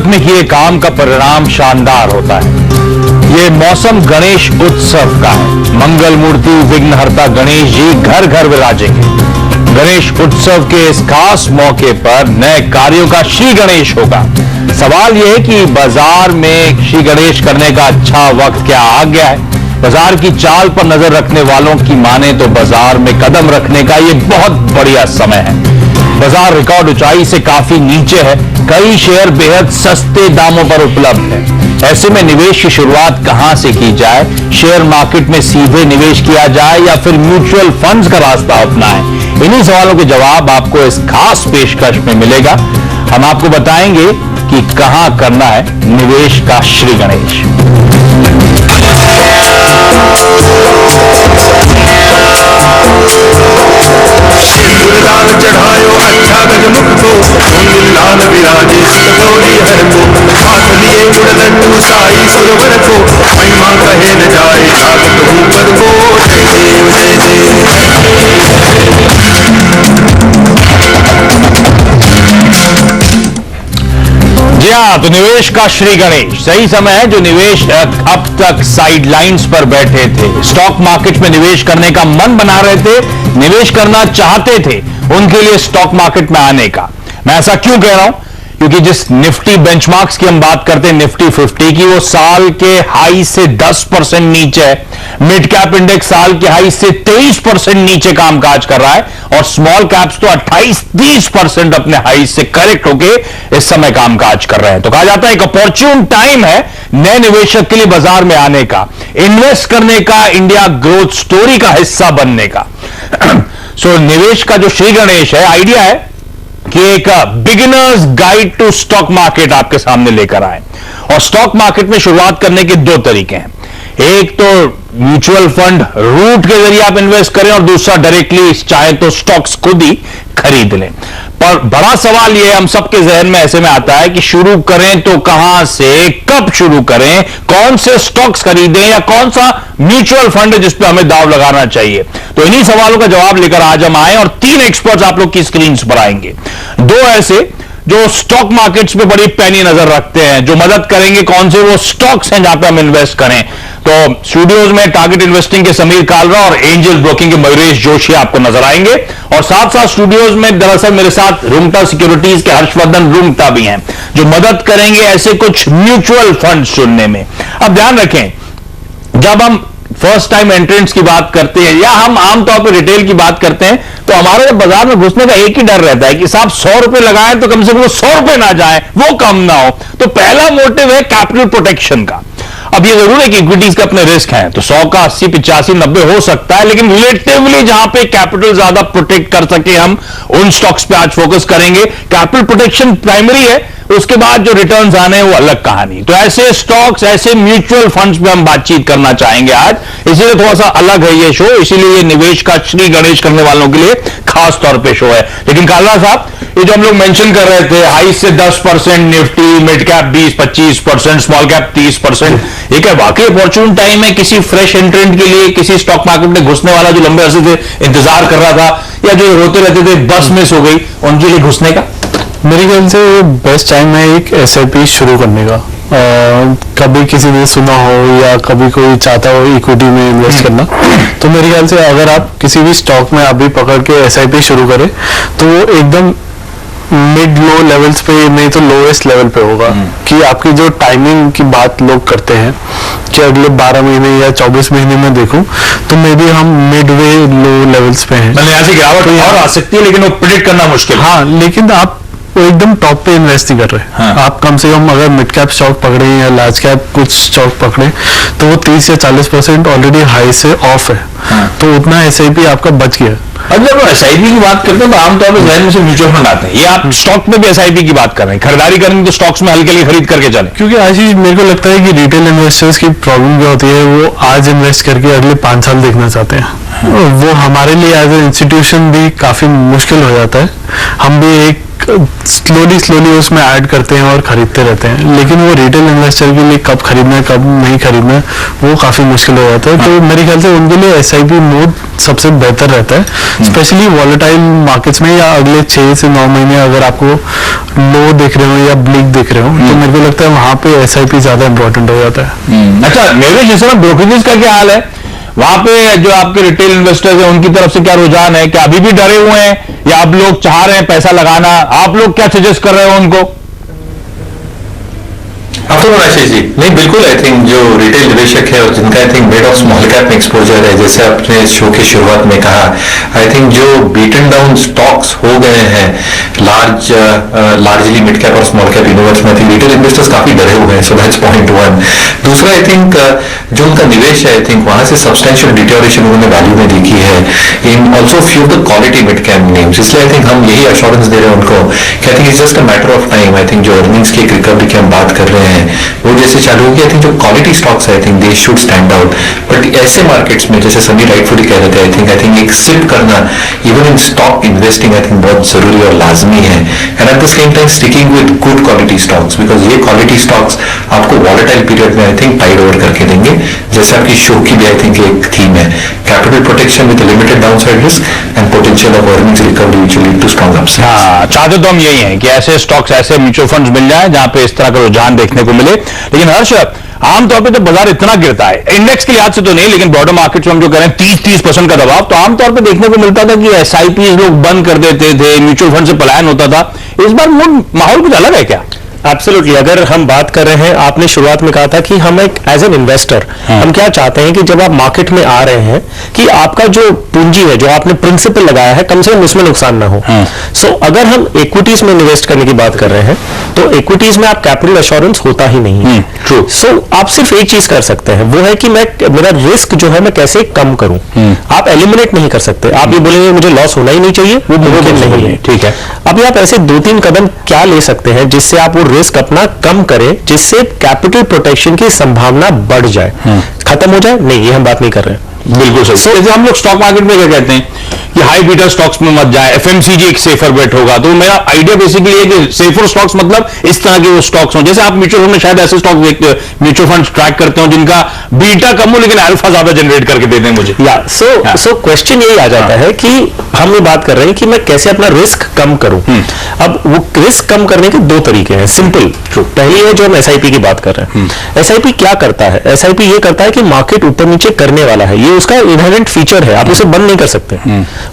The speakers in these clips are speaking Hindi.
मुहूर्त में किए काम का परिणाम शानदार होता है। ये मौसम गणेश उत्सव का है। मंगल मूर्ति विघ्नहर्ता गणेश जी घर घर विराजेंगे। गणेश उत्सव के इस खास मौके पर नए कार्यों का श्री गणेश होगा। सवाल यह है कि बाजार में श्री गणेश करने का अच्छा वक्त क्या आ गया है? बाजार की चाल पर नजर रखने वालों की माने तो बाजार में कदम रखने का यह बहुत बढ़िया समय है। बाजार रिकॉर्ड ऊंचाई से काफी नीचे है। कई शेयर बेहद सस्ते दामों पर उपलब्ध है। ऐसे में निवेश की शुरुआत कहां से की जाए? शेयर मार्केट में सीधे निवेश किया जाए या फिर म्यूचुअल फंड्स का रास्ता अपनाएं? इन्हीं सवालों के जवाब आपको इस खास पेशकश में मिलेगा। हम आपको बताएंगे कि कहां करना है निवेश का श्री गणेश। लाल चढ़ायो अच्छा गजमुख को, लाल विराजे सतोरी हर को, हाथ लिए गुड़लड्डू साई सुरवर को, महिमा कहे न जाए ताकत ऊपर को, जय देव जय जी हाँ, तो निवेश का श्री गणेश सही समय है। जो निवेश अब तक साइड लाइन्स पर बैठे थे, स्टॉक मार्केट में निवेश करने का मन बना रहे थे, निवेश करना चाहते थे, उनके लिए स्टॉक मार्केट में आने का। मैं ऐसा क्यों कह रहा हूं? क्योंकि जिस निफ्टी बेंचमार्क्स की हम बात करते हैं, निफ्टी 50 की, वो साल के हाई से 10% नीचे है। मिड कैप इंडेक्स साल के हाई से 23% नीचे कामकाज कर रहा है और स्मॉल कैप्स तो 28-30% अपने हाई से करेक्ट होके इस समय कामकाज कर रहे हैं। तो कहा जाता है एक अपॉर्चुन टाइम है नए निवेशक के लिए बाजार में आने का, इन्वेस्ट करने का, इंडिया ग्रोथ स्टोरी का हिस्सा बनने का। सो निवेश का जो श्री गणेश है, आइडिया है कि एक beginners guide to stock market आपके सामने लेकर आए। और स्टॉक मार्केट में शुरुआत करने के दो तरीके हैं। एक तो म्यूचुअल फंड रूट के जरिए आप इन्वेस्ट करें और दूसरा डायरेक्टली चाहे तो स्टॉक्स खुद ही खरीद लें। पर बड़ा सवाल यह हम सबके जहन में ऐसे में आता है कि शुरू करें तो कहां से, कब शुरू करें, कौन से स्टॉक्स खरीदें या कौन सा म्यूचुअल फंड है जिस पे हमें दांव लगाना चाहिए। तो इन्हीं सवालों का जवाब लेकर आज हम आए और 3 एक्सपर्ट्स आप लोग की स्क्रीन पर आएंगे। 2 ऐसे जो स्टॉक मार्केट्स पे बड़ी पैनी नजर रखते हैं, जो मदद करेंगे कौन से वो स्टॉक्स हैं जहां पे हम इन्वेस्ट करें। तो स्टूडियोज में टारगेट इन्वेस्टिंग के समीर कालरा और एंजल ब्रोकिंग के मयूरेश जोशी आपको नजर आएंगे। और साथ साथ स्टूडियोज में दरअसल मेरे साथ रुंगटा सिक्योरिटीज के हर्षवर्धन रुंगटा भी हैं, जो मदद करेंगे ऐसे कुछ म्यूचुअल फंड चुनने में। अब ध्यान रखें, जब हम फर्स्ट टाइम एंट्रेंट्स की बात करते हैं या हम आमतौर पर रिटेल की बात करते हैं, तो हमारे बाजार में घुसने का एक ही डर रहता है कि साहब 100 रुपए लगाएं तो कम से कम 100 रुपए ना जाए, वो कम ना हो। तो पहला मोटिव है कैपिटल प्रोटेक्शन का। अब ये जरूर है कि इक्विटीज के अपने रिस्क हैं, तो 100 का 80, 85, 90 हो सकता है, लेकिन रिलेटिवली जहां पे कैपिटल ज्यादा प्रोटेक्ट कर सके हम उन स्टॉक्स पे आज फोकस करेंगे। कैपिटल प्रोटेक्शन प्राइमरी है, उसके बाद जो रिटर्न्स आने हैं वो अलग कहानी। तो ऐसे स्टॉक्स, ऐसे म्यूचुअल फंड्स पे हम बातचीत करना चाहेंगे आज, इसीलिए थोड़ा सा अलग है ये शो, इसीलिए ये निवेश का श्री गणेश करने वालों के लिए खास तौर पे शो है। लेकिन कालरा साहब, ये जो हम लोग मेंशन कर रहे थे, हाई से 10% Nifty, mid cap 20-25%, small cap 30%, ये क्या वाकई अपॉर्चुन टाइम है किसी फ्रेश एंट्रेंट के लिए, किसी स्टॉक मार्केट में घुसने वाला जो लंबे अरसे से इंतजार कर रहा था या जो रोते रहते थे बस मिस हो गई, उनके लिए घुसने का? मेरे ख्याल से ये बेस्ट टाइम है एक SIP शुरू करने का। कभी किसी ने सुना हो या कभी कोई चाहता हो इक्विटी में इन्वेस्ट करना, तो मेरे ख्याल से अगर आप किसी भी स्टॉक में अभी पकड़ के SIP शुरू करें तो वो एकदम मिड लो लेवल्स पे, नहीं तो लोएस्ट लेवल पे होगा। कि आपकी जो टाइमिंग की बात लोग करते हैं कि अगले 12 महीने या 24 महीने में देखूं, तो मे बी हम मिड वे लो लेवल्स पे हैं। मतलब यहाँ से गिरावट और आ सकती है, लेकिन वो प्रेडिक्ट करना मुश्किल। हाँ, लेकिन आप वो एकदम टॉप पे इन्वेस्ट ही कर रहे हैं। हाँ। आप कम से कम अगर मिड कैप स्टॉक पकड़े या लार्ज कैप कुछ स्टॉक पकड़े तो वो 30 या 40% ऑलरेडी हाई से ऑफ है। हाँ। तो उतना SIP आपका बच गया। अब जब SIP की बात करते हैं तो आमतौर पर जहन में से म्यूचुअल फंड आते हैं, ये आप स्टॉक में भी SIP की बात कर रहे हैं, खरीदारी करेंगे तो स्टॉक्स में हल्के हल्के खरीद करके चले। क्योंकि आशीष, मेरे को लगता है कि रिटेल इन्वेस्टर्स की प्रॉब्लम क्या होती है, वो आज इन्वेस्ट करके अगले 5 साल देखना चाहते हैं। वो हमारे लिए एज ए इंस्टीट्यूशन भी काफी मुश्किल हो जाता है। हम भी एक स्लोली उसमें ऐड करते हैं और खरीदते रहते हैं, लेकिन वो रिटेल इन्वेस्टर के लिए कब खरीदना है कब नहीं खरीदना है वो काफी मुश्किल हो जाता है। तो मेरे ख्याल से उनके लिए SIP मोड सबसे बेहतर रहता है, स्पेशली वॉलेटाइल मार्केट्स में, या अगले 6 से 9 महीने अगर आपको लो दिख रहे हो या ब्लिक दिख रहे हो तो मेरे को लगता है वहां पे SIP ज्यादा इंपॉर्टेंट हो जाता है। अच्छा निवेश, इस समय ब्रोकरेजेस का क्या हाल है वहां पे? जो आपके रिटेल इन्वेस्टर्स हैं उनकी तरफ से क्या रुझान है? क्या अभी भी डरे हुए हैं या आप लोग चाह रहे हैं पैसा लगाना? आप लोग क्या सजेस्ट कर रहे हो उनको? आफ्टर आशीष जी, नहीं बिल्कुल, आई थिंक जो रिटेल निवेशक है और जिनका आई थिंक मिड और स्मॉल कैप में एक्सपोजर है, जैसे आपने शो की शुरुआत में कहा, आई थिंक जो बीटन डाउन स्टॉक्स हो गए हैं लार्जली मिड कैप और स्मॉल कैप यूनिवर्स में, रिटेल इन्वेस्टर्स काफी डरे हुए हैं, सो दैट्स पॉइंट 1। दूसरा, आई थिंक जो उनका निवेश है, आई थिंक वहां से सब्सटेंशियल डिटोरेशन उन्होंने वैल्यू में देखी है in also few of the quality mid cap names. इसलिए आई थिंक हम यही अश्योरेंस दे रहे हैं उनको कि I think it's just a matter of time. I think जो अर्निंग्स की एक रिकवरी की हम बात कर रहे हैं वो जैसे चालू होगी, आई थिंक जो क्वालिटी स्टॉक्स है I think they should stand out. But ऐसे मार्केट्स में जैसे समीर राइटफुली कह रहे थे, आई थिंक एक सिप करना even in stock investing I think बहुत जरूरी और लाजमी है। And at the same time sticking with good quality stocks, because ये क्वालिटी स्टॉक्स आपको वॉलेटाइल पीरियड में आई थिंक टाइड ओवर करके देंगे। जैसे आपकी शो की भी आई थिंक एक थीम है, capital protection with limited downside risk and potential of earnings recovery which will lead to strong upside. हाँ, चाहते तो हम यही हैं कि ऐसे स्टॉक्स, ऐसे म्यूचुअल फंड्स मिल जाए जहां पे इस तरह का रुझान देखने को मिले। लेकिन हर्ष, आमतौर पे जब बाजार इतना गिरता है, इंडेक्स के लिहाज से तो नहीं, लेकिन ब्रॉडर मार्केट में हम जो करें 30% का दबाव, तो आमतौर पे देखने को मिलता था कि SIP लोग बंद कर देते थे, म्यूचुअल फंड से पलायन होता था। इस बार माहौल कुछ अलग है क्या? एब्सोल्युटली। अगर हम बात कर रहे हैं, आपने शुरुआत में कहा था कि हम एक एज एन इन्वेस्टर हम क्या चाहते हैं कि जब आप मार्केट में आ रहे हैं कि आपका जो पूंजी है, जो आपने प्रिंसिपल लगाया है, कम से कम उसमें नुकसान ना हो। सो अगर हम इक्विटीज में इन्वेस्ट करने की बात कर रहे हैं तो इक्विटीज में आप कैपिटल एश्योरेंस होता ही नहीं है। ट्रू। सो आप सिर्फ एक चीज कर सकते हैं, वो है कि मेरा रिस्क जो है मैं कैसे कम करूं। आप एलिमिनेट नहीं कर सकते। आप ये बोलेंगे मुझे लॉस होना ही नहीं चाहिए, वो मुमकिन नहीं है। ठीक है। अभी आप ऐसे 2-3 कदम क्या ले सकते हैं जिससे आप वो रिस्क अपना कम करें, जिससे कैपिटल प्रोटेक्शन की संभावना बढ़ जाए। खत्म हो जाए नहीं, ये हम बात नहीं कर रहे हैं। बिल्कुल सही। जैसे हम लोग स्टॉक मार्केट में क्या कहते हैं कि हाई बीटा स्टॉक्स में मत जाए, FMCG एक सेफर बेट होगा। तो मेरा आइडिया बेसिकली है कि सेफर स्टॉक्स मतलब इस तरह के वो स्टॉक्स हो, जैसे आप म्यूचुअल फंड में शायद ऐसे स्टॉक देखते हो, म्यूचुअल फंड ट्रैक करते हो जिनका बीटा कम हो लेकिन अल्फा ज्यादा जनरेट करके देते हैं मुझे। सो क्वेश्चन यही आ जाता है कि हम ये बात कर रहे हैं कि मैं कैसे अपना रिस्क कम करूं। अब वो रिस्क कम करने के 2 तरीके हैं, सिंपल। पहली है जो हम SIP की बात कर रहे हैं। SIP क्या करता है? SIP ये करता है कि मार्केट ऊपर नीचे करने वाला है, ये उसका इनहेरेंट फीचर है, आप उसे बंद नहीं कर सकते।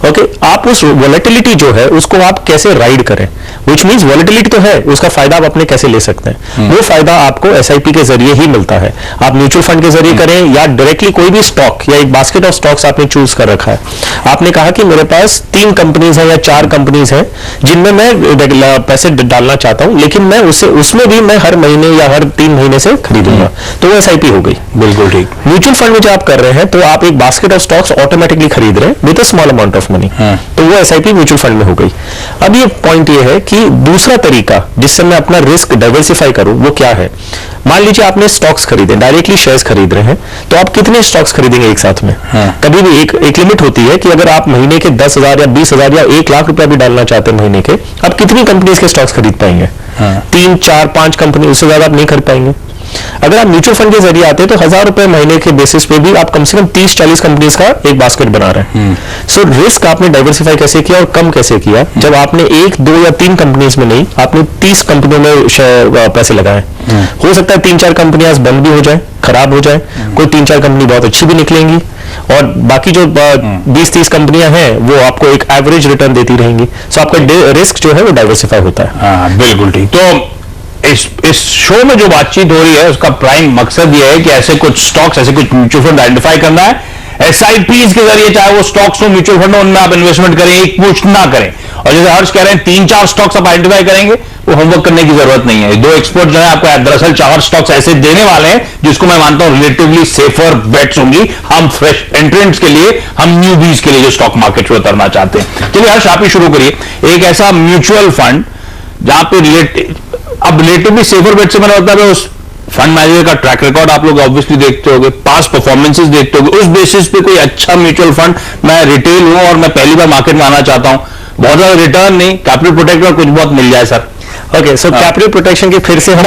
ओके, आप उस वॉलेटिलिटी जो है उसको आप कैसे राइड करें, विच मींस वॉलेटिलिटी तो है, उसका फायदा आप अपने कैसे ले सकते हैं, वो फायदा आपको SIP के जरिए ही मिलता है। आप म्यूचुअल फंड के जरिए करें या डायरेक्टली कोई भी स्टॉक या एक बास्केट ऑफ स्टॉक्स आपने चूज कर रखा है। आपने कहा कि मेरे पास 3 कंपनीज हैं या 4 कंपनीज हैं जिनमें मैं पैसे डालना चाहता हूं, लेकिन मैं उसमें भी मैं हर महीने या हर 3 महीने से खरीदूंगा, तो वो SIP हो गई। बिल्कुल ठीक। म्यूचुअल फंड में जो आप कर रहे हैं तो आप एक बास्केट ऑफ स्टॉक्स ऑटोमेटिकली खरीद रहे हैं with a small amount of money, तो वो SIP म्यूचुअल फंड में हो गई। अब ये पॉइंट ये है कि दूसरा तरीका जिससे मैं अपना रिस्क डाइवर्सिफाई करूं वो क्या है। मान लीजिए आपने स्टॉक्स खरीदे, डायरेक्टली शेयर्स खरीद रहे हैं, तो आप कितने स्टॉक्स खरीदेंगे एक साथ में? कभी भी एक लिमिट होती है कि अगर आप महीने के 10,000 या 20,000 या 1 लाख रुपया भी डालना चाहते हैं महीने के, आप कितनी कंपनीज के स्टॉक्स खरीद पाएंगे? 3, 4, 5 कंपनी, उससे ज्यादा आप नहीं खरीद पाएंगे। अगर आप म्यूचुअल फंड के जरिए आते हैं तो 1,000 रुपए महीने के बेसिस पे भी आप कम से कम 30-40 कंपनीज का एक बास्केट बना रहे हैं। सो रिस्क आपने डाइवर्सिफाई कैसे किया और कम कैसे किया, जब आपने 1, 2 या 3 कंपनीज में नहीं, आपने 30 कंपनियों में पैसे लगाए। हो सकता है 3-4 कंपनियां बंद भी हो जाए, खराब हो जाए, कोई 3-4 कंपनी बहुत अच्छी भी निकलेंगी और बाकी जो 20-30 कंपनियां हैं वो आपको एक एवरेज रिटर्न देती रहेंगी। सो आपका रिस्क जो है वो डाइवर्सिफाई होता है। बिल्कुल ठीक। तो इस शो में जो बातचीत हो रही है उसका प्राइम मकसद यह है कि ऐसे कुछ स्टॉक्स, ऐसे कुछ म्यूचुअल फंड आइडेंटिफाई करना है। SIPs के जरिए चाहे वो स्टॉक्स हो, म्यूचुअल फंड हो, उनमें आप इन्वेस्टमेंट करें, एक मुश्त ना करें। और जैसे हर्ष कह रहे हैं 3-4 स्टॉक्स आप आइडेंटिफाई करेंगे, वो होमवर्क करने की जरूरत नहीं है। 2 एक्सपर्ट जो है आपको दरअसल 4 स्टॉक्स ऐसे देने वाले हैं जिसको मैं मानता हूं रिलेटिवली सेफर बेट्स होंगी हम फ्रेश एंट्रेंट्स के लिए, हम न्यूबीज के लिए जो स्टॉक मार्केट में उतरना चाहते हैं। चलिए हर्ष, आप ही शुरू करिए। एक ऐसा म्यूचुअल फंड जहां पे रिलेटिवली सेफर बेट से मैंने होता है उस फंड मैनेजर का ट्रैक रिकॉर्ड आप लोग ऑब्वियसली देखते होंगे, पास परफॉर्मेंसेस देखते होंगे, उस बेसिस पे कोई अच्छा म्यूचुअल फंड, मैं रिटेल हूं और मैं पहली बार मार्केट में आना चाहता हूं, बहुत ज्यादा रिटर्न नहीं, कैपिटल प्रोटेक्ट में कुछ बहुत मिल जाए sir. Okay, so capital protection की फिर से हम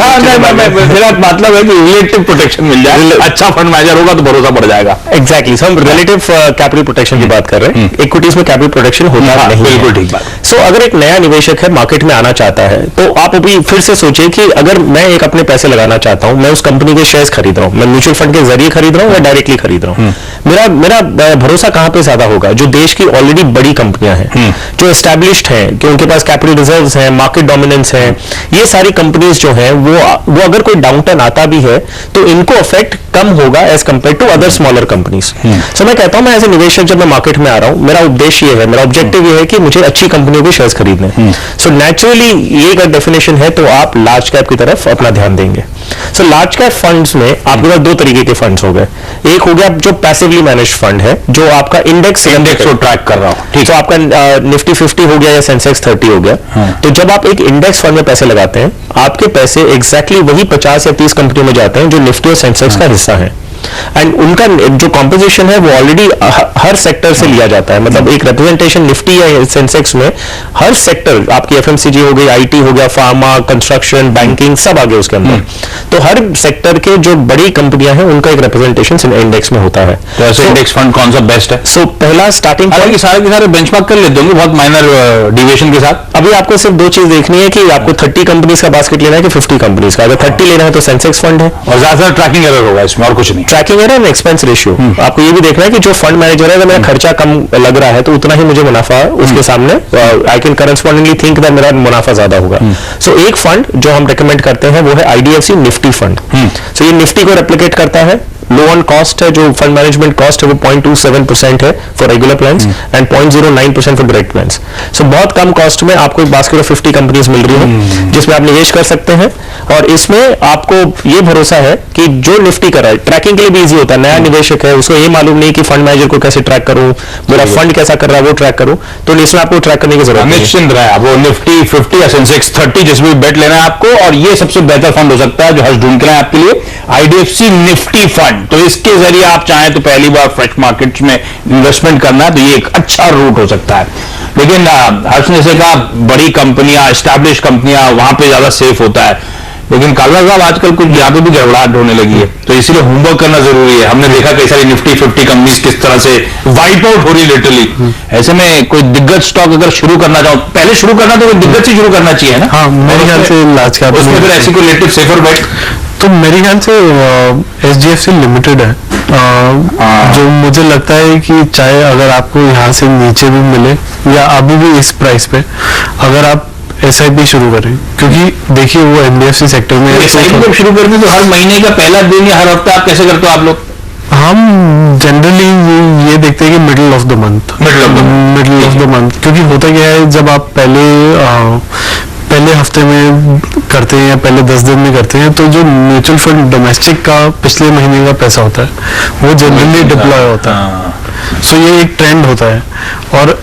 मेरा मतलब है कि रिलेटिव प्रोटेक्शन मिल जाए, अच्छा फंड मैनेजर होगा तो भरोसा बढ़ जाएगा। एग्जैक्टली, हम रिलेटिव कैपिटल प्रोटेक्शन की बात कर रहे हैं। इक्विटीज में कैपिटल प्रोटेक्शन होता नहीं, बिल्कुल ठीक बात। सो अगर एक नया निवेशक है मार्केट में आना चाहता है, तो आप अभी फिर से सोचिए कि अगर मैं एक अपने पैसे लगाना चाहता हूं, मैं उस कंपनी के शेयर्स खरीद रहा हूं, मैं म्यूचुअल फंड के जरिए खरीद रहा हूं या डायरेक्टली खरीद रहा हूं, मेरा भरोसा कहां पे ज्यादा होगा? जो देश की ऑलरेडी बड़ी कंपनियां हैं, जो एस्टैब्लिश्ड हैं, कि उनके पास कैपिटल रिजर्व्स हैं, मार्केट डोमिनेंस है, ये सारी कंपनीज जो हैं वो अगर कोई डाउनटर्न आता भी है तो इनको इफेक्ट कम होगा as compared to other smaller companies. So मैं कहता हूं, मैं एज ए निवेशक जब मैं मार्केट में आ रहा हूं, मेरा उद्देश्य ये है, मेरा ऑब्जेक्टिव ये है कि मुझे अच्छी कंपनियों के शेयर्स खरीदने। सो नेचुरली ये अगर डेफिनेशन है तो आप लार्ज कैप की तरफ अपना ध्यान देंगे। सो लार्ज कैप फंड्स में आपके पास दो तरीके के फंड्स हो गए। एक हो गया जो पैसिवली मैनेज फंड है, जो आपका इंडेक्स को ट्रैक कर रहा हूं, ठीक है, आपका निफ्टी 50 हो गया या सेंसेक्स 30 हो गया। तो जब आप एक इंडेक्स फंड में पैसे लगाते हैं, आपके पैसे एग्जैक्टली वही 50 या 30 कंपनियों में जाते हैं जो निफ्टी और सेंसेक्स का हिस्सा है। एंड उनका जो कॉम्पोजिशन है वो ऑलरेडी हर सेक्टर से लिया जाता है। मतलब एक रिप्रेजेंटेशन निफ्टी या सेंसेक्स में हर सेक्टर, आपकी एफएमसीजी हो गई, आईटी हो गया, फार्मा, कंस्ट्रक्शन, बैंकिंग, सब आ गए उसके अंदर। तो हर सेक्टर के जो बड़ी कंपनियां हैं उनका एक रिप्रेजेंटेशन इंडेक्स में होता है। तो ऐसे इंडेक्स फंड कौन सा बेस्ट है? सो पहला स्टार्टिंग हालांकि सारे के सारे बेंचमार्क कर लेते होंगे बहुत माइनर डिविएशन के साथ। अभी आपको सिर्फ दो चीज देखनी है कि आपको 30 कंपनीज का बास्केट लेना है कि 50 कंपनीज का। अगर 30 लेना है तो सेंसेक्स फंड है, और ज्यादातर ट्रैकिंग एरर होगा इसमें और कुछ नहीं। Tracking error and expense ratio. आपको ये भी देखना है कि जो फंड मैनेजर है, अगर मेरा खर्चा कम लग रहा है तो उतना ही मुझे मुनाफा उसके सामने I can correspondingly think that मेरा मुनाफा ज्यादा होगा। सो एक फंड जो हम रेकमेंड करते हैं वो है आईडीएफसी निफ्टी फंड। सो ये निफ्टी को रेप्लिकेट करता है। लो ऑन कॉस्ट है, जो फंड मैनेजमेंट कॉस्ट है वो 0.27% है for regular plans and 0.09% for direct plans. So बहुत कम कॉस्ट में आपको एक बास्केट ऑफ 50 कंपनीज मिल रही है जिसमें आप निवेश कर सकते हैं। और इसमें आपको ये भरोसा है कि जो निफ्टी कर रहा है, ट्रैकिंग के लिए भी इजी होता है। नया निवेशक है, उसको ये मालूम नहीं कि फंड मैनेजर को कैसे ट्रैक करूं, मेरा फंड कैसा कर रहा है वो ट्रैक करूं, तो इसमें आपको ट्रैक करने की जरूरत नहीं है। निश्चिंत रहे, वो निफ्टी 50 या सेंसेक्स 30 जिसमें भी बेट लेना है आपको, और ये सबसे बेहतर फंड हो सकता है जो हर्ष ढूंढ के लाए आपके लिए, आईडीएफसी निफ्टी फंड। तो इसके जरिए आप चाहें तो पहली बार फ्रेश मार्केट्स में इन्वेस्टमेंट करना है तो ये एक अच्छा रूट हो सकता है। लेकिन हर्ष ने से कहा बड़ी कंपनियां, एस्टैब्लिश कंपनियां, वहां पे ज्यादा सेफ होता है। लेकिन कालवा साहब आजकल कुछ यहाँ पे भी गड़बड़ाहट होने लगी है, तो इसीलिए होमवर्क करना जरूरी है। हमने देखा कई सारी निफ्टी 50 कंपनीज किस तरह से वाइप आउट हो रही लिटरली। ऐसे में कोई दिग्गज स्टॉक अगर शुरू करना चाहो, पहले शुरू करना तो दिग्गज से शुरू करना चाहिए ना। हाँ, मेरे ख्याल से लार्ज कैप उसमें फिर ऐसी कोई रिलेटिव सेफर बेट तो मेरे ख्याल से एचडीएफसी लिमिटेड है, जो मुझे लगता है कि चाहे अगर आपको यहाँ से नीचे भी मिले या अभी भी इस प्राइस पे अगर आप एसआईपी शुरू करें, क्योंकि देखिए वो एनबीएफसी सेक्टर में एसआईपी जब शुरू करते तो हर महीने का पहला दिन या हर हफ्ता आप कैसे करते हो आप लोग? हम जनरली ये देखते हैं कि मिडिल ऑफ द मंथ, क्योंकि होता क्या है जब आप पहले हफ्ते में करते हैं या पहले 10 दिन में करते हैं तो जो म्यूचुअल फंड डोमेस्टिक का पिछले महीने का पैसा होता है वो जनरली डिप्लॉय होता है। सो ये एक ट्रेंड होता है और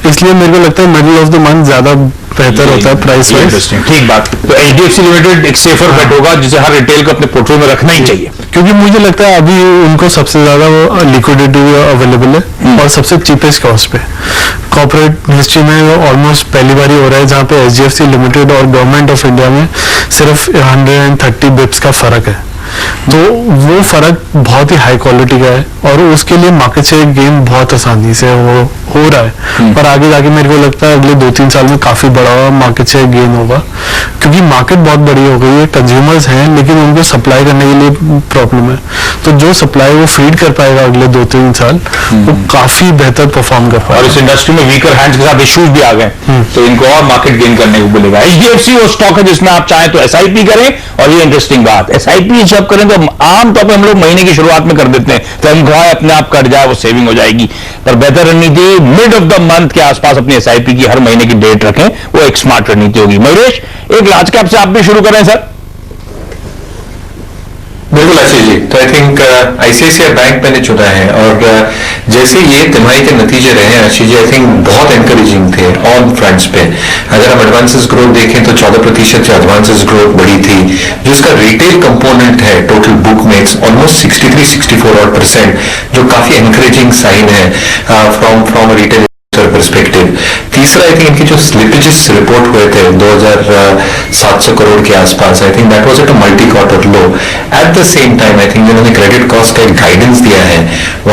इसलिए मेरे को लगता है मिडिल ऑफ द मंथ ज्यादा बेहतर होता है प्राइस वाइज। ठीक बात। तो एचडीएफसी लिमिटेड एक सेफर बेट होगा जिसे हर रिटेल को अपने पोर्टफोलियो में रखना ही चाहिए, क्योंकि मुझे लगता है अभी उनको सबसे ज्यादा लिक्विडिटी अवेलेबल है और सबसे चीपेस्ट कॉस्ट पे। कॉर्पोरेट हिस्ट्री में ऑलमोस्ट पहली बार ही हो रहा है जहाँ पे एचडीएफसी लिमिटेड और गवर्नमेंट ऑफ इंडिया में सिर्फ 130 बिप्स का फर्क है। तो वो फर्क बहुत ही हाई क्वालिटी का है और उसके लिए मार्केट शेयर गेन बहुत आसानी से वो हो रहा है। पर आगे जाके मेरे को लगता है अगले 2-3 साल में काफी बड़ा मार्केट शेयर गेन होगा, क्योंकि मार्केट बहुत बड़ी हो गई है, कंज्यूमर्स हैं लेकिन उनको सप्लाई करने के लिए प्रॉब्लम है। तो जो सप्लाई वो फीड कर पाएगा अगले 2-3 साल वो काफी बेहतर परफॉर्म कर पाएगा। और इस इंडस्ट्री में वीकर हैंड्स के साथ इश्यूज भी आ गए तो इनको और मार्केट गेन करने को मिलेगा। एचडीएफसी वो स्टॉक है जिसमें आप चाहें तो एसआईपी करें, और ये इंटरेस्टिंग बात, एसआईपी जब करें तो आमतौर पर हम लोग महीने की शुरुआत में कर देते हैं, तनख्वाह अपने आप कट जाए वो सेविंग हो जाएगी। पर बेहतर रणनीति मिड ऑफ द मंथ के आसपास अपनी एसआईपी की हर महीने की डेट रखें, वो एक स्मार्ट रणनीति होगी। मयूरेश, एक लार्ज कैप से आप भी शुरू करें सर। बिल्कुल आशीष जी, तो आई थिंक आईसीआईसीआई बैंक मैंने चुना है और जैसे ये तिमाही के नतीजे रहे हैं आशीष जी, आई थिंक बहुत एनकरेजिंग थे ऑन फ्रंट्स पे। अगर हम एडवांसेस ग्रोथ देखें तो 14% एडवांसेस ग्रोथ बढ़ी थी, जो इसका रिटेल कंपोनेंट है टोटल बुक में ऑलमोस्ट 63-64% जो काफी एनकरेजिंग साइन है फ्रॉम रिटेल परस्पेक्टिव। तीसरा आई थिंक इनके जो स्लिपेजेस रिपोर्ट हुए थे 2700 करोड़ के आसपास, आई think that was at a multi quarter low. At the same time I think जिन्होंने क्रेडिट कॉस्ट का एक गाइडेंस दिया है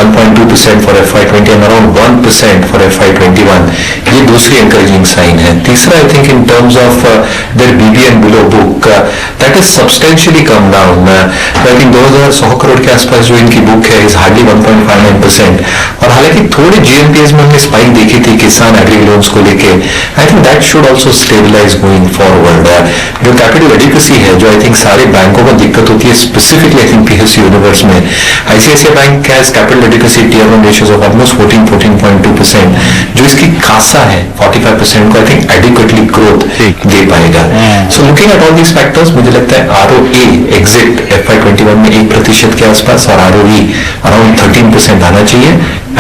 1.2% for FY20 and around 1% for FY21, ये दूसरी encouraging साइन है. तीसरा I think in terms of their BB and below book that is substantially come down. I think 2100 crore के आसपास जो इनकी बुक है इज हार्डली 1.59%. और हालांकि थोड़े GNPAs में हमने स्पाइक देखी थी किसान एग्री लोन्स को लेके, I think that should also stabilise going forward. जो कैपिटल एडिक्वेसी है जो आई थिंक सारे बैंकों को दिक्कत होती है, specifically I think PSU universe में, ICICI bank has capital adequacy Tier 1 ratios of almost 14.2%, जो इसकी खासा है 45% को आई थिंक एडिक्वेटली ग्रोथ दे पाएगा. So looking at all these factors मुझे लगता है ROA एग्जिट FY21 में 1% के आसपास और ROE अराउंड 13% आना चाहिए.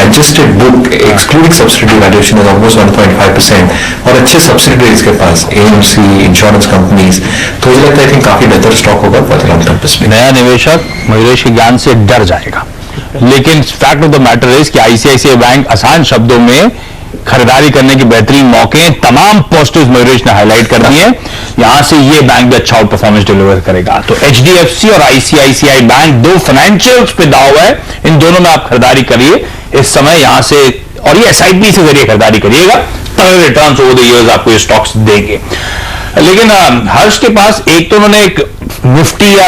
Adjusted book excluding subsidy valuation is almost 1.5% और अच्छे सब्सिडीज के पास AMC इंश्योरेंस कंपनीज, तो मुझे लगता है आई थिंक काफी बेहतर स्टॉक होगा for the long term perspective. नया निवेशक मयूरेश के ज्ञान से डर जाएगा, लेकिन fact of the matter is कि ICICI बैंक आसान शब्दों में खरीदारी करने के बेहतरीन मौके, तमाम पॉजिटिव्स मयूरेश ने हाईलाइट कर दिए. यहां से ये बैंक भी अच्छा परफॉर्मेंस डिलीवर करेगा. तो HDFC और ICICI बैंक दो फाइनेंशियल्स पे दाव है, इन दोनों में आप खरीदारी करिए इस समय यहां से, और ये SIP से जरिए खरीदारी करिएगा, तगड़े रिटर्न्स ओवर द इयर्स आपको ये स्टॉक्स देंगे. लेकिन हर्ष के पास एक तो उन्होंने एक निफ्टी या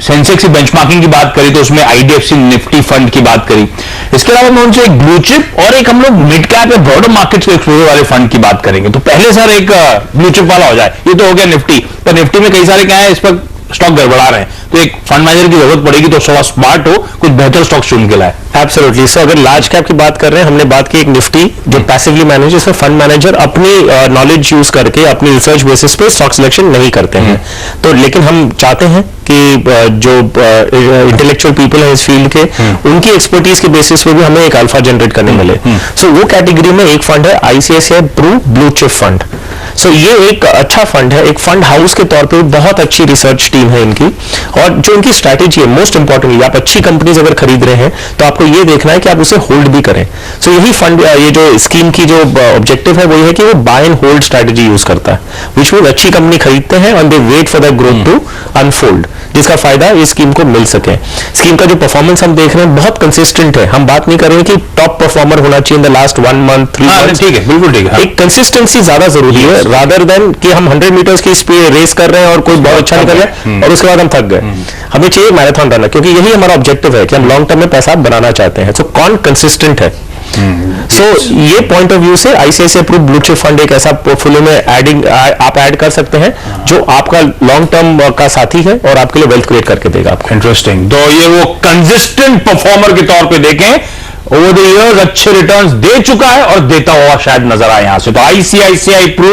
सेंसेक्स की बेंचमार्किंग की बात करी, तो उसमें IDFC निफ्टी फंड की बात करी. इसके अलावा मैं उनसे एक ब्लू चिप और एक हम लोग मिड कैप या ब्रॉडर मार्केट्स के एक्सपोजर वाले फंड की बात करेंगे. तो पहले सर एक ब्लू चिप वाला हो जाए. ये तो हो गया निफ्टी, पर निफ्टी में कई सारे क्या है, इस पर स्टॉक गड़बड़ा रहे हैं, तो एक फंड मैनेजर की जरूरत पड़ेगी, तो थोड़ा स्मार्ट हो, कुछ बेहतर स्टॉक चुन के लाए. एब्सोल्युटली. सो अगर लार्ज कैप की बात कर रहे हैं, हमने बात की एक निफ्टी जो पैसिवली मैनेज, इसमें फंड मैनेजर अपनी नॉलेज यूज करके अपनी रिसर्च बेसिस पे स्टॉक सिलेक्शन नहीं करते हैं. तो लेकिन हम चाहते हैं कि जो इंटेलेक्चुअल पीपल है इस फील्ड के, उनकी एक्सपर्टीज के बेसिस पे भी हमें एक अल्फा जनरेट करने मिले. सो वो कैटेगरी में एक फंड है ICICI Pru blue chip fund. So ये एक अच्छा फंड है, एक फंड हाउस के तौर पे बहुत अच्छी रिसर्च टीम है इनकी, और जो इनकी स्ट्रैटेजी है मोस्ट इंपॉर्टेंटली, आप अच्छी कंपनीज अगर खरीद रहे हैं तो आपको ये देखना है कि आप उसे होल्ड भी करें. सो यही फंड, ये जो स्कीम की जो ऑब्जेक्टिव है वो ये है कि वो buy and hold strategy use करता है, विच मीन अच्छी कंपनी खरीदते हैं और they wait for the growth to unfold, जिसका फायदा इस स्कीम को मिल सके. स्कीम का जो परफॉर्मेंस हम देख रहे हैं बहुत कंसिस्टेंट है. हम बात नहीं कर रहे हैं कि टॉप परफॉर्मर होना चाहिए in the last 1 month 3 month. ठीक है, बिल्कुल ठीक है. एक कंसिस्टेंसी ज्यादा जरूरी है, रादर देन कि हम 100 मीटर्स की स्पीड रेस कर रहे हैं और कोई बहुत अच्छा निकल गया और उसके बाद हम थक गए. हमें चाहिए मैराथन रनर, क्योंकि यही हमारा ऑब्जेक्टिव है कि हम लॉन्ग टर्म में पैसा बनाना चाहते हैं. सो कौन कंसिस्टेंट है. सो ये पॉइंट ऑफ व्यू से ICICI Pru blue chip fund एक ऐसा पोर्टफोलियो में आप ऐड कर सकते हैं जो आपका लॉन्ग टर्म का साथी है और आपके लिए वेल्थ क्रिएट करके देगा आपको. इंटरेस्टिंग. तो ये वो कंसिस्टेंट परफॉर्मर के तौर पे देखें, ओवर द इयर्स अच्छे रिटर्न्स दे चुका है और देता हुआ शायद नजर आए यहां से. तो ICICI Pru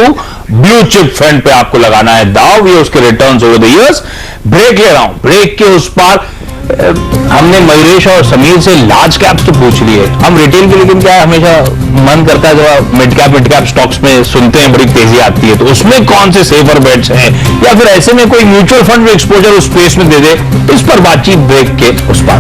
blue chip fund पे आपको लगाना है दाव, ये उसके returns over the years. Break ले रहा हूं, ब्रेक के उस पार हमने मयूरेश और समीर से लार्ज कैप्स तो पूछ लिए, हम रिटेल के, लेकिन क्या है हमेशा मन करता है जब मिड कैप स्टॉक्स में सुनते हैं बड़ी तेजी आती है, तो उसमें कौन से सेफर बेट्स हैं, या फिर ऐसे में कोई म्यूचुअल फंड एक्सपोजर उस स्पेस में दे दे, इस पर बातचीत ब्रेक के उस पार.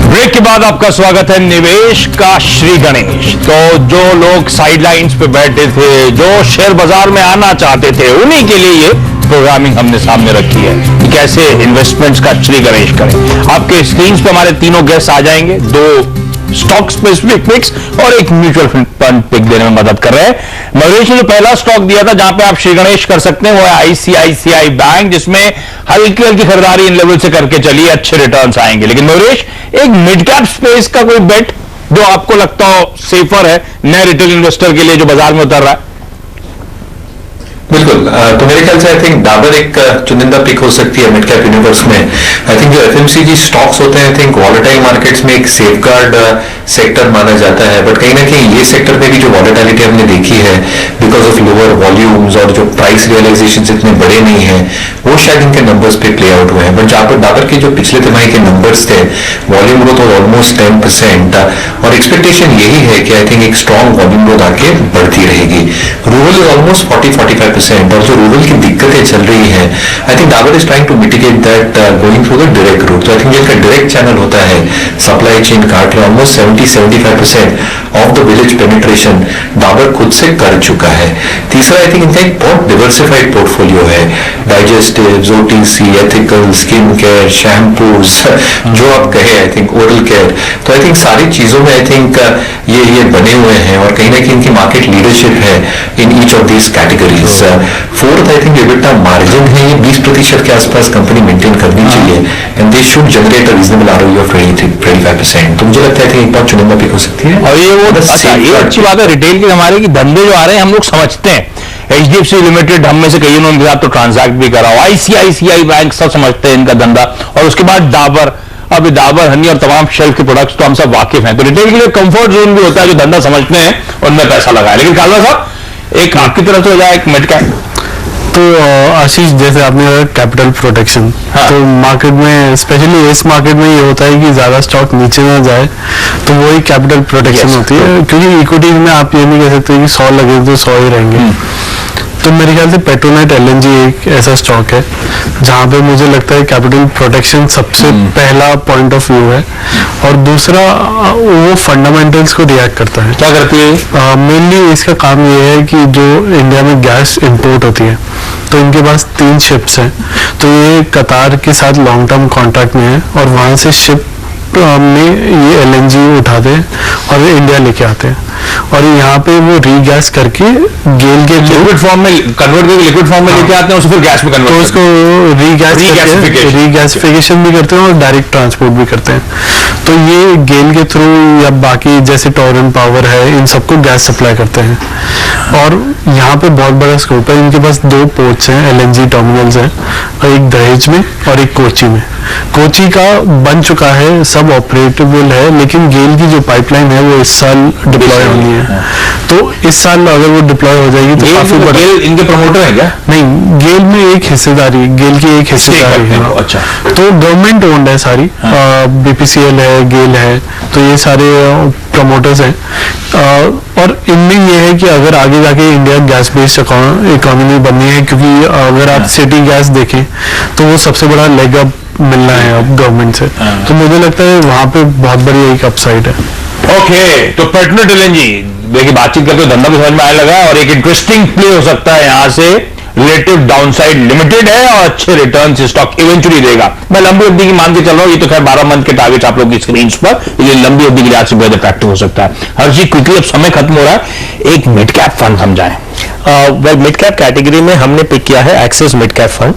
ब्रेक के बाद आपका स्वागत है निवेश का श्री गणेश. तो जो लोग साइडलाइंस पे बैठे थे, जो शेयर बाजार में आना चाहते थे, उन्हीं के लिए ये प्रोग्रामिंग हमने सामने रखी है कि कैसे इन्वेस्टमेंट्स का श्री गणेश करें. आपके स्क्रीन पे हमारे तीनों गेस्ट आ जाएंगे, 2 स्टॉक स्पेसिफिक पिक्स और एक म्यूचुअल फंड पिक देने में मदद कर रहे हैं. मयूरेश ने जो पहला स्टॉक दिया था जहां पे आप श्री गणेश कर सकते हैं वो है ICICI बैंक, जिसमें हल्की हल्की खरीदारी इन लेवल से करके चलिए, अच्छे रिटर्न्स आएंगे. लेकिन मयूरेश, एक मिड कैप स्पेस का कोई बेट जो आपको लगता हो सेफर है नए रिटेल इन्वेस्टर के लिए जो बाजार में उतर रहा है? बिल्कुल. तो मेरे ख्याल से आई थिंक डाबर एक चुनिंदा पिक हो सकती है मिड कैप यूनिवर्स में. आई थिंक जो FMCG स्टॉक्स होते हैं, आई थिंक वॉलेटाइल मार्केट्स में एक सेफगार्ड सेक्टर माना जाता है, बट कहीं ना कहीं ये सेक्टर में भी जो वॉलेटिलिटी हमने देखी है बिकॉज ऑफ लोअर वॉल्यूम्स और जो प्राइस रियलाइजेशन इतने बड़े नहीं है, वो शायद इनके नंबर्स पे प्ले आउट हुए हैं. बट जहाँ पर डाबर के जो पिछले तिमाही के नंबर्स थे, वॉल्यूम ग्रोथ और ऑलमोस्ट 10%, और एक्सपेक्टेशन यही है कि आई थिंक एक स्ट्रॉन्ग वॉल्यूम ग्रोथ आगे बढ़ती रहेगी. रूरल इज ऑलमोस्ट 40-45% 25%, और जो रूरल की दिक्कतें चल रही हैं, I think Dabur is trying to mitigate that going through the direct route. तो आई थिंक जिनका डायरेक्ट चैनल होता है सप्लाई चेन काट रहे, almost 70-75% of the village penetration Dabur खुद से कर चुका है। तीसरा, आई थिंक इनका एक बहुत डिवर्सिफाइड पोर्टफोलियो है, डाइजेस्टिव्स, OTC, ethical, skin care, shampoos, जो आप कहे, आई थिंक ओरल केयर। तो आई थिंक सारी चीजों में आई थिंक ये बने हुए हैं, और कहीं ना कहीं इनकी मार्केट लीडरशिप है in each of these categories. Fourth, I think EBITDA margin है, ये 20% के आसपास कंपनी मेंटेन करनी चाहिए, and they should generate a reasonable ROE of 23-25%। तो मुझे लगता है कि एक बार चुनिंदा पिक हो सकती है। और ये वो अच्छा, ये अच्छी बात है रिटेल की हमारे की धंधे जो आ रहे हैं हम लोग समझते हैं। HDFC लिमिटेड हम में से कई उन्होंने तो ट्रांजैक्ट भी करा हो, ICICI बैंक सब समझते हैं इनका धंधा, और उसके बाद डाबर, अब डाबर हनी और तमाम शेल्फ के प्रोडक्ट्स तो हम सब वाकिफ हैं। तो रिटेल के लिए कंफर्ट जोन भी होता है, जो धंधा समझते हैं उनमें पैसा लगाए। लेकिन कालवा साहब, एक आपकी तरफ से हो जाए एक मिड कैप। तो आशीष, जैसे आपने कहा कैपिटल प्रोटेक्शन, हाँ। तो मार्केट में स्पेशली इस मार्केट में ये होता है कि ज्यादा स्टॉक नीचे ना जाए, तो वही कैपिटल प्रोटेक्शन होती है। क्योंकि इक्विटीज में आप ये नहीं कह सकते कि 100 लगे तो 100 ही रहेंगे। तो मेरे ख्याल से पेट्रोनेट LNG एक ऐसा स्टॉक है जहाँ पे मुझे लगता है कैपिटल प्रोटेक्शन सबसे पहला पॉइंट ऑफ व्यू है, और दूसरा वो फंडामेंटल्स को रिएक्ट करता है। क्या करती है? मेनली इसका काम ये है कि जो इंडिया में गैस इंपोर्ट होती है, तो इनके पास 3 शिप्स हैं, तो ये कतार के साथ लॉन्ग टर्म कॉन्ट्रैक्ट में है, और वहाँ से शिप में ये LNG उठाते हैं और इंडिया लेके आते हैं, और यहाँ पे वो रीगैस करके गेल के लिक्विड फॉर्म में कन्वर्ट करके लिक्विड फॉर्म में लेके आते हैं, उसको फिर गैस में तो कन्वर्ट उसको रीगैसिफिकेशन भी करते हैं और डायरेक्ट ट्रांसपोर्ट भी करते हैं। तो ये गेल के थ्रू या बाकी जैसे टॉरन पावर है, इन सबको गैस सप्लाई करते हैं, और यहाँ पे बहुत बड़ा स्कोप है। इनके पास 2 पोर्ट्स हैं, LNG टर्मिनल्स हैं, एक दहेज में और एक कोची में। कोची का बन चुका है, सब ऑपरेटेबल है, लेकिन गेल की जो पाइपलाइन है वो इस साल डिप्लॉय होनी है। तो इस साल अगर वो डिप्लॉय हो जाएगी तो काफी बड़ा। इनके प्रमोटर है क्या? नहीं, गेल में एक हिस्सेदारी, गेल की एक हिस्सेदारी है। अच्छा, तो गवर्नमेंट ओन्ड है सारी, BPCL है, गेल है, तो ये सारे प्रमोटर्स हैं। और इनमें ये है कि अगर आगे जाके इंडिया गैस बेस्ड इकोनॉमी बननी है, क्योंकि अगर आप सिटी गैस देखें तो वो सबसे बड़ा लेग अप मिलना है अब गवर्नमेंट से, तो मुझे लगता है वहां पे बहुत बड़ी एक अपसाइड है। ओके, तो पेट्रोनेट LNG देखिए, बातचीत करते धंधा भी समझ में आने लगा, और एक इंटरेस्टिंग प्ले हो सकता है यहाँ से। रिलेटिव डाउनसाइड लिमिटेड है और अच्छे रिटर्न स्टॉक इवेंचुअली देगा। मैं लंबी अवधि की मान के चल रहा हूँ, ये तो खैर 12 मंथ के टारगेट आप लोग की स्क्रीन पर, ये लंबी अवधि के लिहाज से बहुत अट्रैक्टिव हो सकता है। हर चीज क्विकली, अब समय खत्म हो रहा है, एक मिड कैप फंड समझाएं। वेल, मिड कैप कैटेगरी में हमने पिक किया है एक्सिस मिड कैप फंड।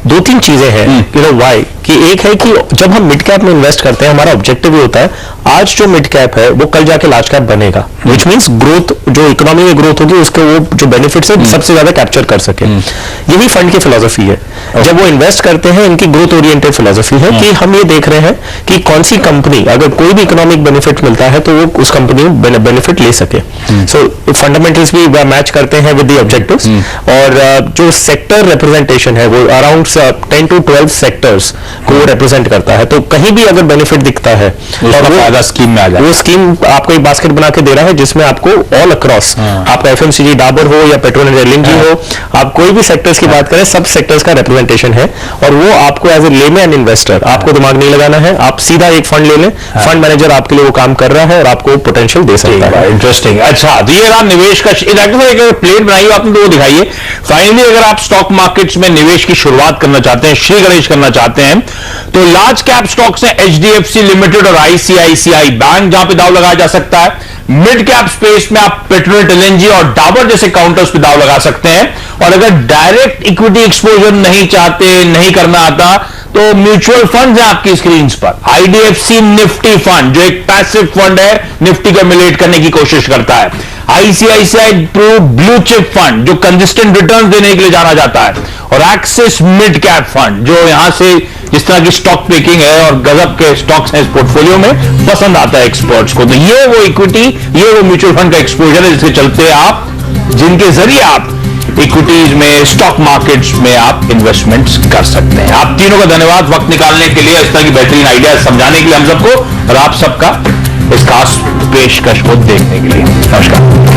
2-3 चीजें हैं, यू नो व्हाई, कि एक है कि जब हम मिड कैप में इन्वेस्ट करते हैं, हमारा ऑब्जेक्टिव ये होता है आज जो मिड कैप है वो कल जाके लार्ज कैप बनेगा, विच मींस ग्रोथ, जो इकोनॉमी में ग्रोथ होगी उसके वो जो बेनिफिट्स है सबसे ज्यादा कैप्चर कर सके। यही फंड की फिलॉसफी है। जब वो इन्वेस्ट करते हैं, इनकी ग्रोथ ओरिएंटेड फिलॉसफी है कि हम ये देख रहे हैं कि कौन सी कंपनी, अगर कोई भी इकोनॉमिक बेनिफिट मिलता है तो वो उस कंपनी में बेनिफिट ले सके। सो फंडामेंटल्स भी मैच करते हैं विद द ऑब्जेक्टिव्स, और जो सेक्टर रिप्रेजेंटेशन है वो अराउंड 10 to 12 सेक्टर्स को रिप्रेजेंट करता है। तो कहीं भी अगर बेनिफिट दिखता है और वो स्कीम में आ जाए, वो स्कीम आपको एक बास्केट बना के दे रहा है जिसमें आपको ऑल अक्रॉस, आपका FMCG डाबर हो या पेट्रोनेट LNG हो, आप कोई भी सेक्टर्स की बात करें, सब सेक्टर्स का रिप्रेजेंटेशन है, और वो आपको एज ए लेमैन इन्वेस्टर आपको दिमाग नहीं लगाना है, आप सीधा एक फंड ले लें, फंड मैनेजर आपके लिए वो काम कर रहा है और आपको पोटेंशियल दे सकता है। इंटरेस्टिंग। अच्छा, तो ये रहा निवेश का एक प्लेट बनाई आपने, तो वो दिखाइए। फाइनली अगर आप स्टॉक मार्केट्स में निवेश की शुरुआत करना चाहते हैं, श्री गणेश करना चाहते हैं, तो लार्ज कैप स्टॉक्स हैं HDFC लिमिटेड और ICICI बैंक, जहां पे दाव लगाया जा सकता है। मिड कैप स्पेस में आप पेट्रोनेट LNG और डाबर जैसे काउंटर्स पे दाव लगा सकते हैं। और अगर डायरेक्ट इक्विटी एक्सपोजर नहीं चाहते, नहीं करना आता, तो म्यूचुअल फंड है आपकी स्क्रीन पर। IDFC निफ्टी फंड, जो एक पैसिव फंड है, निफ्टी को एमुलेट करने की कोशिश करता है। ICICI pro blue chip fund, जो कंसिस्टेंट रिटर्न देने के लिए जाना जाता है। और एक्सिस मिड कैप फंड, जो यहां से जिस तरह की स्टॉक पिकिंग है और गजब के स्टॉक्स हैं इस पोर्टफोलियो में, पसंद आता है एक्सपर्ट्स को। तो ये वो इक्विटी, ये वो म्यूचुअल फंड का एक्सपोजर है जिसके चलते आप, जिनके जरिए आप इक्विटीज में, स्टॉक मार्केट्स में आप इन्वेस्टमेंट्स कर सकते हैं। आप तीनों का धन्यवाद वक्त निकालने के लिए, इस तरह की बेहतरीन आइडिया समझाने के लिए हम सबको, और आप सबका इस खास पेशकश को देखने के लिए। नमस्कार।